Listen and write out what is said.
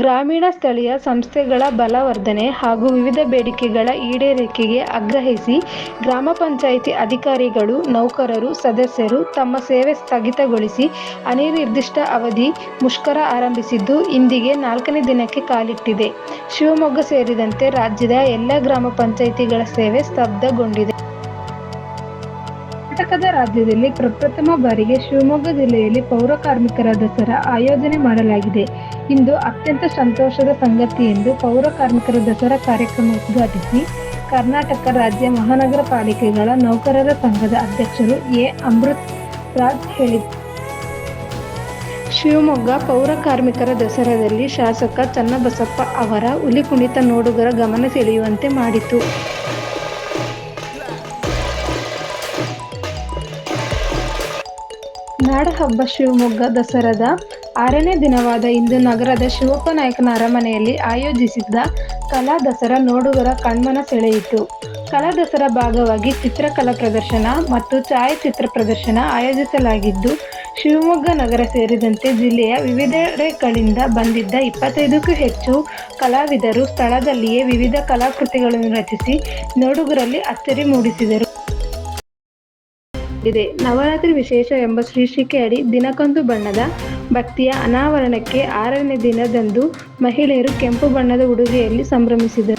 ಗ್ರಾಮೀಣ ಸ್ಥಳೀಯ ಸಂಸ್ಥೆಗಳ ಬಲವರ್ಧನೆ ಹಾಗೂ ವಿವಿಧ ಬೇಡಿಕೆಗಳ ಈಡೇರಿಕೆಗೆ ಆಗ್ರಹಿಸಿ ಗ್ರಾಮ ಪಂಚಾಯಿತಿ ಅಧಿಕಾರಿಗಳು, ನೌಕರರು, ಸದಸ್ಯರು ತಮ್ಮ ಸೇವೆ ಸ್ಥಗಿತಗೊಳಿಸಿ ಅನಿರ್ದಿಷ್ಟ ಅವಧಿ ಮುಷ್ಕರ ಆರಂಭಿಸಿದ್ದು ಇಂದಿಗೆ 4ನೇ ದಿನಕ್ಕೆ ಕಾಲಿಟ್ಟಿದೆ. ಶಿವಮೊಗ್ಗ ಸೇರಿದಂತೆ ರಾಜ್ಯದ ಎಲ್ಲ ಗ್ರಾಮ ಪಂಚಾಯಿತಿಗಳ ಸೇವೆ ಸ್ತಬ್ಧಗೊಂಡಿದೆ. ಕರ್ನಾಟಕದ ರಾಜ್ಯದಲ್ಲಿ ಪ್ರಪ್ರಥಮ ಬಾರಿಗೆ ಶಿವಮೊಗ್ಗ ಜಿಲ್ಲೆಯಲ್ಲಿ ಪೌರ ಕಾರ್ಮಿಕರ ದಸರಾ ಆಯೋಜನೆ ಮಾಡಲಾಗಿದೆ. ಇಂದು ಅತ್ಯಂತ ಸಂತೋಷದ ಸಂಗತಿ ಎಂದು ಪೌರ ಕಾರ್ಮಿಕರ ದಸರಾ ಕಾರ್ಯಕ್ರಮ ಉದ್ಘಾಟಿಸಿ ಕರ್ನಾಟಕ ರಾಜ್ಯ ಮಹಾನಗರ ಪಾಲಿಕೆಗಳ ನೌಕರರ ಸಂಘದ ಅಧ್ಯಕ್ಷರು ಎ. ಅಮೃತ್ ರಾಜ್ ಹೇಳಿದರು. ಶಿವಮೊಗ್ಗ ಪೌರ ಕಾರ್ಮಿಕರ ದಸರಾದಲ್ಲಿ ಶಾಸಕ ಚನ್ನಬಸಪ್ಪ ಅವರ ಹುಲಿ ಕುಣಿತ ನೋಡುಗರ ಗಮನ ಸೆಳೆಯುವಂತೆ ಮಾಡಿತು. ನಾಡಹಬ್ಬ ಶಿವಮೊಗ್ಗ ದಸರಾದ 6ನೇ ದಿನವಾದ ಇಂದು ನಗರದ ಶಿವಪ್ಪ ನಾಯಕನ ಅರಮನೆಯಲ್ಲಿ ಆಯೋಜಿಸಿದ್ದ ಕಲಾ ದಸರಾ ನೋಡುಗರ ಕಣ್ಮನ ಸೆಳೆಯಿತು. ಕಲಾ ದಸರಾ ಭಾಗವಾಗಿ ಚಿತ್ರಕಲಾ ಪ್ರದರ್ಶನ ಮತ್ತು ಛಾಯಾಚಿತ್ರ ಪ್ರದರ್ಶನ ಆಯೋಜಿಸಲಾಗಿದ್ದು, ಶಿವಮೊಗ್ಗ ನಗರ ಸೇರಿದಂತೆ ಜಿಲ್ಲೆಯ ವಿವಿಧೆಡೆಗಳಿಂದ ಬಂದಿದ್ದ 25ಕ್ಕೂ ಹೆಚ್ಚು ಕಲಾವಿದರು ಸ್ಥಳದಲ್ಲಿಯೇ ವಿವಿಧ ಕಲಾಕೃತಿಗಳನ್ನು ರಚಿಸಿ ನೋಡುಗರಲ್ಲಿ ಅಚ್ಚರಿ ಮೂಡಿಸಿದರು. ನವರಾತ್ರಿ ವಿಶೇಷ ಎಂಬ ಶೀರ್ಷಿಕೆ ಅಡಿ ದಿನಕ್ಕೊಂದು ಬಣ್ಣದ ಭಕ್ತಿಯ ಅನಾವರಣಕ್ಕೆ 6ನೇ ದಿನದಂದು ಮಹಿಳೆಯರು ಕೆಂಪು ಬಣ್ಣದ ಉಡುಗೆಯಲ್ಲಿ ಸಂಭ್ರಮಿಸಿದರು.